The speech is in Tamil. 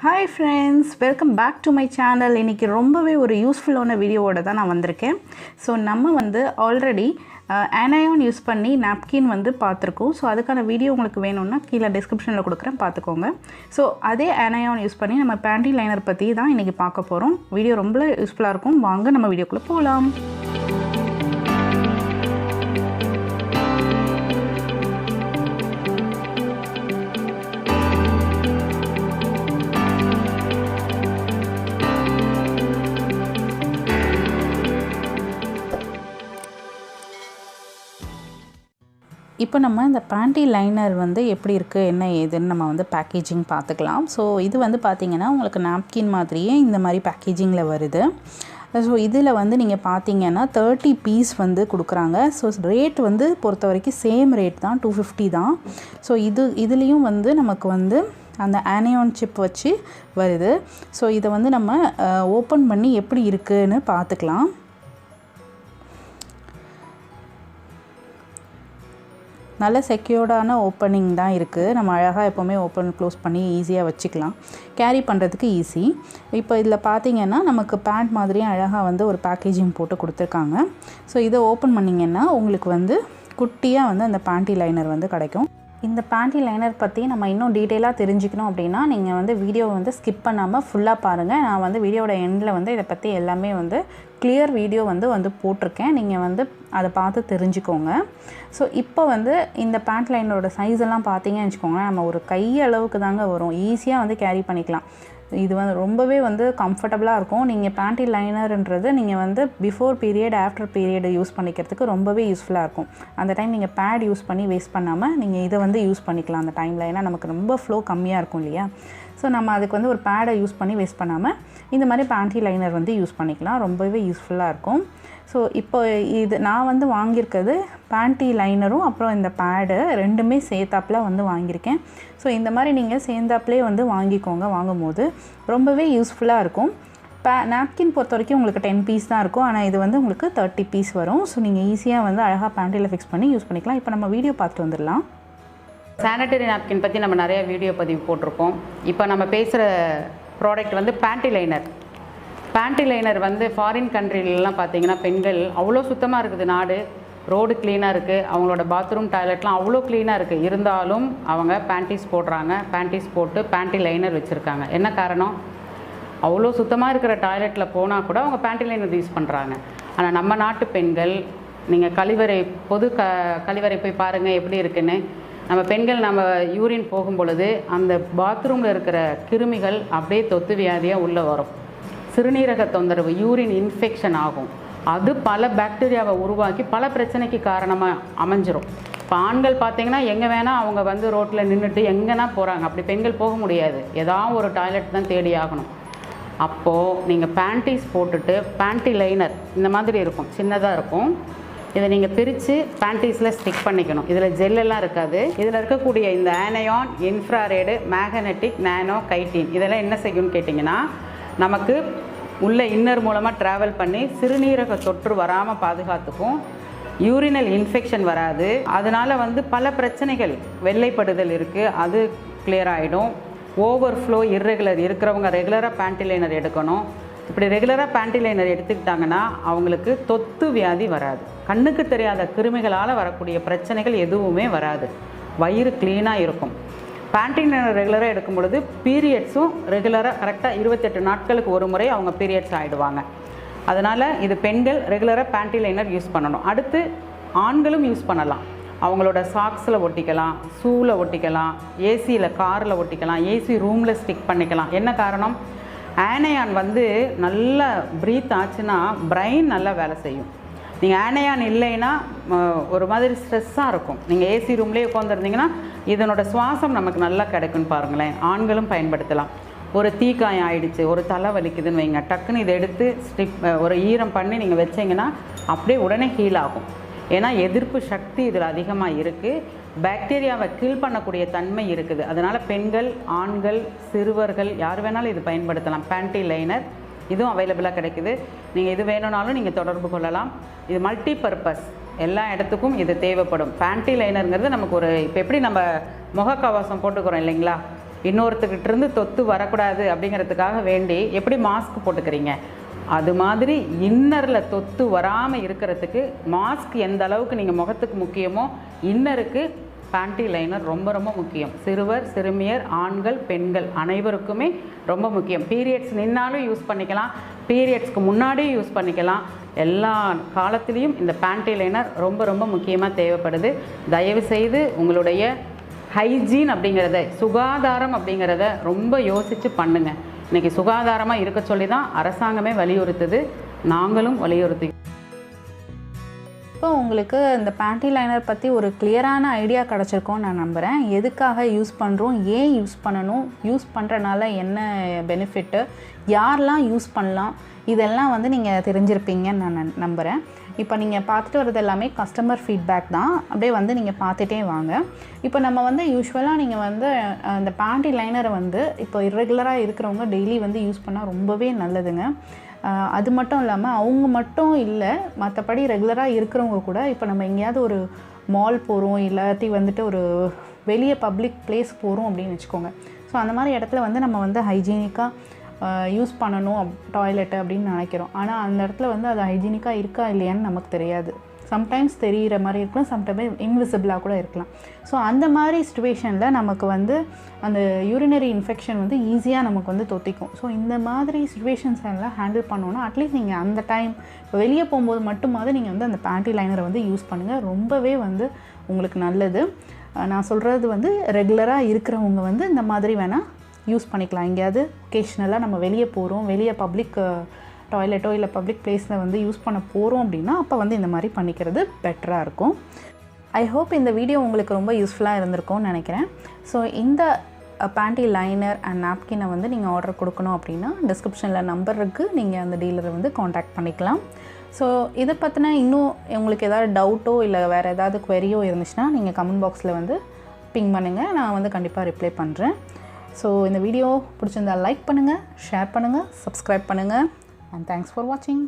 Hi friends, welcome back to my channel. இன்னைக்கு ரொம்பவே ஒரு யூஸ்ஃபுல்லான வீடியோவோட தான் நான் வந்திருக்கேன். ஸோ நம்ம வந்து ஆல்ரெடி Anion யூஸ் பண்ணி napkin வந்து பார்த்துருக்கோம். ஸோ அதுக்கான வீடியோ உங்களுக்கு வேணும்னா கீழே டிஸ்கிரிப்ஷனில் கொடுக்குறேன், பார்த்துக்கோங்க. ஸோ அதே Anion யூஸ் பண்ணி நம்ம பேண்டி லைனர் பற்றி தான் இன்றைக்கி பார்க்க போகிறோம். வீடியோ ரொம்ப யூஸ்ஃபுல்லாக இருக்கும். வாங்க நம்ம வீடியோக்குள்ளே போகலாம். இப்போ நம்ம இந்த பேண்டி லைனர் வந்து எப்படி இருக்குது என்ன ஏதுன்னு நம்ம வந்து பேக்கேஜிங் பார்த்துக்கலாம். ஸோ இது வந்து பார்த்திங்கன்னா உங்களுக்கு நாப்கின் மாதிரியே இந்த மாதிரி பேக்கேஜிங்கில் வருது. ஸோ இதில் வந்து நீங்கள் பார்த்தீங்கன்னா 30 பீஸ் வந்து கொடுக்குறாங்க. ஸோ ரேட் வந்து பொறுத்த வரைக்கும் சேம் ரேட் தான், 250 தான். ஸோ இதுலேயும் வந்து நமக்கு வந்து அந்த ஆனியான் சிப் வச்சு வருது. ஸோ இதை வந்து நம்ம ஓப்பன் பண்ணி எப்படி இருக்குதுன்னு பார்த்துக்கலாம். நல்ல செக்யூர்டான ஓப்பனிங் தான் இருக்குது. நம்ம அழகாக எப்போவுமே ஓப்பன் க்ளோஸ் பண்ணி ஈஸியாக வச்சுக்கலாம், கேரி பண்ணுறதுக்கு ஈஸி. இப்போ இதில் பார்த்திங்கன்னா நமக்கு பேண்ட் மாதிரியும் அழகாக வந்து ஒரு பேக்கேஜிங் போட்டு கொடுத்துருக்காங்க. ஸோ இதை ஓப்பன் பண்ணிங்கன்னா உங்களுக்கு வந்து குட்டியாக வந்து அந்த பேண்டி லைனர் வந்து கிடைக்கும். இந்த பேண்டி லைனர் பற்றி நம்ம இன்னும் டீட்டெயிலாக தெரிஞ்சுக்கணும் அப்படின்னா நீங்கள் வந்து வீடியோவை வந்து ஸ்கிப் பண்ணாமல் ஃபுல்லாக பாருங்கள். நான் வந்து வீடியோட எண்டில் வந்து இதை பற்றி எல்லாமே வந்து கிளியர் வீடியோ வந்து போட்டிருக்கேன். நீங்கள் வந்து அதை பார்த்து தெரிஞ்சுக்கோங்க. ஸோ இப்போ வந்து இந்த பேண்ட் லைனரோட சைஸ் எல்லாம் பார்த்தீங்கன்னு வச்சுக்கோங்களேன், நம்ம ஒரு கை அளவுக்கு தாங்க வரும். ஈஸியாக வந்து கேரி பண்ணிக்கலாம். இது வந்து ரொம்பவே வந்து கம்ஃபர்டபுளாக இருக்கும். நீங்கள் பேண்டி லைனர்ன்றது நீங்கள் வந்து before period after period use பண்ணிக்கிறதுக்கு ரொம்பவே யூஸ்ஃபுல்லாக இருக்கும். அந்த டைம் நீங்கள் பேட் யூஸ் பண்ணி வேஸ்ட் பண்ணாமல் நீங்கள் இதை வந்து யூஸ் பண்ணிக்கலாம் அந்த டைமில். ஏன்னா நமக்கு ரொம்ப ஃப்ளோ கம்மியாக இருக்கும் இல்லையா. ஸோ நம்ம அதுக்கு வந்து ஒரு பேடை யூஸ் பண்ணி வேஸ்ட் பண்ணாமல் இந்த மாதிரி பேண்டி லைனர் வந்து யூஸ் பண்ணிக்கலாம். ரொம்பவே யூஸ்ஃபுல்லாக இருக்கும். ஸோ இப்போ இது நான் வந்து வாங்கியிருக்கிறது பேண்டி லைனரும் அப்புறம் இந்த பேடு ரெண்டுமே சேர்த்தாப்பில் வந்து வாங்கியிருக்கேன். ஸோ இந்த மாதிரி நீங்கள் சேர்ந்தாப்பிலே வந்து வாங்கிக்கோங்க. வாங்கும்போது ரொம்பவே யூஸ்ஃபுல்லாக இருக்கும். நாப்கின் பொறுத்த வரைக்கும் உங்களுக்கு 10 பீஸ் தான் இருக்கும். ஆனால் இது வந்து உங்களுக்கு 30 பீஸ் வரும். ஸோ நீங்கள் ஈஸியாக வந்து அழகாக பேண்டியில் ஃபிக்ஸ் பண்ணி யூஸ் பண்ணிக்கலாம். இப்போ நம்ம வீடியோ பார்த்துட்டு வந்துடலாம். சானிட்டரி நாப்கின் பற்றி நம்ம நிறைய வீடியோ பதிவு போட்டிருக்கோம். இப்போ நம்ம பேசுகிற ப்ராடக்ட் வந்து பேண்டி லைனர். பேண்டி லைனர் வந்து ஃபாரின் கண்ட்ரிலலாம் பார்த்தீங்கன்னா பெண்கள் அவ்வளோ சுத்தமாக இருக்குது, நாடு ரோடு க்ளீனாக இருக்குது, அவங்களோட பாத்ரூம் டாய்லெட்லாம் அவ்வளோ க்ளீனாக இருக்குது. இருந்தாலும் அவங்க பேண்டீஸ் போடுறாங்க. பேண்டீஸ் போட்டு பேண்டி லைனர் வச்சுருக்காங்க. என்ன காரணம்? அவ்வளோ சுத்தமாக இருக்கிற டாய்லெட்டில் போனால் கூட அவங்க பேண்டி லைனர் யூஸ் பண்ணுறாங்க. ஆனால் நம்ம நாட்டு பெண்கள், நீங்கள் பொது கழிவறை போய் பாருங்கள் எப்படி இருக்குன்னு. நம்ம பெண்கள் நம்ம யூரின் போகும் பொழுது அந்த பாத்ரூமில் இருக்கிற கிருமிகள் அப்படியே தொத்து வியாதியாக உள்ளே வரும். சிறுநீரக தொந்தரவு, யூரின் இன்ஃபெக்ஷன் ஆகும். அது பல பாக்டீரியாவை உருவாக்கி பல பிரச்சனைக்கு காரணமாக அமைஞ்சிரும். இப்போ ஆண்கள் பார்த்திங்கன்னா எங்கே வேணால் அவங்க வந்து ரோட்டில் நின்றுட்டு எங்கேனா போகிறாங்க. அப்படி பெண்கள் போக முடியாது, ஏதாவது ஒரு டாய்லெட் தான் தேடி ஆகணும். அப்போது நீங்கள் பேண்டீஸ் போட்டுட்டு பேண்டி லைனர் இந்த மாதிரி இருக்கும், சின்னதாக இருக்கும். இதை நீங்கள் பிரித்து பேண்டீஸில் ஸ்டிக் பண்ணிக்கணும். இதில் ஜெல்லெல்லாம் இருக்காது. இதில் இருக்கக்கூடிய இந்த ஆனயான், இன்ஃப்ராரெடு, மேக்னெட்டிக், நானோ, கைட்டின் இதெல்லாம் என்ன செய்யும்னு கேட்டிங்கன்னா நமக்கு உள்ள இன்னர் மூலமாக ட்ராவல் பண்ணி சிறுநீரக தொற்று வராமல் பாதுகாத்துக்கும். யூரினல் இன்ஃபெக்ஷன் வராது. அதனால் வந்து பல பிரச்சனைகள், வெள்ளைப்படுதல் இருக்குது, அது கிளியர் ஆகிடும். ஓவர்ஃப்ளோ, இர்ரெகுலர் இருக்கிறவங்க ரெகுலராக பேண்டி லைனர் எடுக்கணும். இப்படி ரெகுலராக பேண்டி லைனர் எடுத்துக்கிட்டாங்கன்னா அவங்களுக்கு தொத்து வியாதி வராது. கண்ணுக்கு தெரியாத கிருமிகளால் வரக்கூடிய பிரச்சனைகள் எதுவுமே வராது. வயிறு க்ளீனாக இருக்கும். பேண்டி லைனர் ரெகுலராக எடுக்கும் பொழுது பீரியட்ஸும் ரெகுலராக கரெக்டாக 28 நாட்களுக்கு ஒரு முறை அவங்க பீரியட்ஸ் ஆகிடுவாங்க. அதனால் இது பெண்கள் ரெகுலராக பேண்டி லைனர் யூஸ் பண்ணணும். அடுத்து ஆண்களும் யூஸ் பண்ணலாம். அவங்களோட சாக்ஸில் ஒட்டிக்கலாம், ஷூவில் ஒட்டிக்கலாம், ஏசியில் காரில் ஒட்டிக்கலாம், ஏசி ரூமில் ஸ்டிக் பண்ணிக்கலாம். என்ன காரணம்? ஆனயான் வந்து நல்லா ப்ரீத் ஆச்சுன்னா பிரெயின் நல்லா வேலை செய்யும். நீங்கள் ஆனயான் இல்லைன்னா ஒரு மாதிரி ஸ்ட்ரெஸ்ஸாக இருக்கும். நீங்கள் ஏசி ரூம்லேயே உட்காந்துருந்தீங்கன்னா இதனோட சுவாசம் நமக்கு நல்லா கிடைக்குன்னு பாருங்களேன். ஆண்களும் பயன்படுத்தலாம். ஒரு தீக்காயம் ஆயிடுச்சு, ஒரு தலை வலிக்குதுன்னு வைங்க, டக்குன்னு இதை எடுத்து ஒரு ஈரம் பண்ணி நீங்கள் வச்சிங்கன்னா அப்படியே உடனே ஹீல் ஆகும். ஏன்னா எதிர்ப்பு சக்தி இதில் அதிகமாக இருக்குது. பாக்டீரியாவை கீல் பண்ணக்கூடிய தன்மை இருக்குது. அதனால் பெண்கள், ஆண்கள், சிறுவர்கள் யார் வேணாலும் இது பயன்படுத்தலாம். பேண்டி லைனர் இதுவும் அவைலபிளாக கிடைக்குது. நீங்கள் இது வேணும்னாலும் நீங்கள் தொடர்பு கொள்ளலாம். இது மல்டி பர்பஸ், எல்லா இடத்துக்கும் இது தேவைப்படும். பேண்டி லைனருங்கிறது நமக்கு ஒரு இப்போ எப்படி நம்ம முகக்கவசம் போட்டுக்கிறோம் இல்லைங்களா, இன்னொருத்தர்கிட்டருந்து தொத்து வரக்கூடாது அப்படிங்கிறதுக்காக வேண்டி எப்படி மாஸ்க் போட்டுக்கிறீங்க, அது மாதிரி இன்னரில் தொத்து வராமல் இருக்கிறதுக்கு மாஸ்க் எந்த அளவுக்கு நீங்கள் முகத்துக்கு முக்கியமோ இன்னருக்கு பேண்டி லைனர் ரொம்ப ரொம்ப முக்கியம். சிறுவர் சிறுமியர் ஆண்கள் பெண்கள் அனைவருக்குமே ரொம்ப முக்கியம். பீரியட்ஸ் நின்னாலும் யூஸ் பண்ணிக்கலாம், பீரியட்ஸ்க்கு முன்னாடியும் யூஸ் பண்ணிக்கலாம். எல்லா காலத்துலேயும் இந்த பேண்டி லைனர் ரொம்ப ரொம்ப முக்கியமாக தேவைப்படுது. தயவுசெய்து உங்களுடைய ஹைஜீன் அப்படிங்கிறத, சுகாதாரம் அப்படிங்கிறத ரொம்ப யோசித்து பண்ணுங்கள். இன்றைக்கி சுகாதாரமாக இருக்க சொல்லி தான் அரசாங்கமே வலியுறுத்துது, நாங்களும் வலியுறுத்தி. இப்போ உங்களுக்கு இந்த பேண்டி லைனர் பற்றி ஒரு கிளியரான ஐடியா கிடச்சிருக்கோன்னு நான் நம்புகிறேன். எதுக்காக யூஸ் பண்ணுறோம், ஏன் யூஸ் பண்ணணும், யூஸ் பண்ணுறனால என்ன பெனிஃபிட்டு, யாரெல்லாம் யூஸ் பண்ணலாம், இதெல்லாம் வந்து நீங்கள் தெரிஞ்சிருப்பீங்கன்னு நான் நம்புகிறேன். இப்போ நீங்கள் பார்த்துட்டு வரது எல்லாமே கஸ்டமர் ஃபீட்பேக் தான், அப்படியே வந்து நீங்கள் பார்த்துட்டே வாங்க. இப்போ நம்ம வந்து யூஸ்வலாக நீங்கள் வந்து அந்த பேண்டி லைனரை வந்து இப்போ இர்ரெகுலராக இருக்கிறவங்க டெய்லி வந்து யூஸ் பண்ணால் ரொம்பவே நல்லதுங்க. அது மட்டும் இல்லாமல் அவங்க மட்டும் இல்லை, மற்றபடி ரெகுலராக இருக்கிறவங்க கூட இப்போ நம்ம எங்கேயாவது ஒரு மால் போகிறோம், இல்லாட்டி வந்துட்டு ஒரு வெளியே பப்ளிக் பிளேஸ் போகிறோம் அப்படின்னு வச்சுக்கோங்க. ஸோ அந்த மாதிரி இடத்துல வந்து நம்ம வந்து ஹைஜீனிக்காக யூஸ் பண்ணணும் டாய்லெட்டு அப்படின்னு நினைக்கிறோம். ஆனால் அந்த இடத்துல வந்து அது ஹைஜீனிக்காக இருக்கா இல்லையான்னு நமக்கு தெரியாது. சம்டைம்ஸ் தெரிகிற மாதிரி இருக்கலாம், சம்டைம்ஸ் இன்விசிபிளாக கூட இருக்கலாம். ஸோ அந்த மாதிரி சிச்சுவேஷனில் நமக்கு வந்து அந்த யூரினரி இன்ஃபெக்ஷன் வந்து ஈஸியாக நமக்கு வந்து தொத்திக்கும். ஸோ இந்த மாதிரி சிச்சுவேஷன்ஸ் எல்லாம் ஹேண்டில் பண்ணோன்னா அட்லீஸ்ட் நீங்கள் அந்த டைம் இப்போ வெளியே போகும்போது மட்டுமாவது நீங்கள் வந்து அந்த பேண்டி லைனரை வந்து யூஸ் பண்ணுங்கள். ரொம்பவே வந்து உங்களுக்கு நல்லது. நான் சொல்கிறது வந்து ரெகுலராக இருக்கிறவங்க வந்து இந்த மாதிரி வேணால் யூஸ் பண்ணிக்கலாம். எங்கேயாவது ஒகேஷ்னலாக நம்ம வெளியே போகிறோம், வெளியே பப்ளிக் டாய்லெட்டோ இல்லை பப்ளிக் பிளேஸில் வந்து யூஸ் பண்ண போகிறோம் அப்படின்னா அப்போ வந்து இந்த மாதிரி பண்ணிக்கிறது பெட்டராக இருக்கும். ஐ ஹோப் இந்த வீடியோ உங்களுக்கு ரொம்ப யூஸ்ஃபுல்லாக இருந்திருக்கும்னு நினைக்கிறேன். ஸோ இந்த பேண்டி லைனர் அண்ட் நாப்கினை வந்து நீங்கள் ஆர்டர் கொடுக்கணும் அப்படின்னா டிஸ்கிரிப்ஷனில் நம்பர் இருக்குது, நீங்கள் அந்த டீலரை வந்து காண்டாக்ட் பண்ணிக்கலாம். ஸோ இதை பற்றின இன்னும் உங்களுக்கு ஏதாவது டவுட்டோ இல்லை வேறு ஏதாவது குவெரியோ இருந்துச்சுன்னா நீங்கள் கமெண்ட் பாக்ஸில் வந்து பிங் பண்ணுங்கள், நான் வந்து கண்டிப்பாக ரிப்ளை பண்ணுறேன். ஸோ இந்த வீடியோ பிடிச்சிருந்தால் லைக் பண்ணுங்கள், ஷேர் பண்ணுங்கள், சப்ஸ்கிரைப் பண்ணுங்கள். And thanks for watching.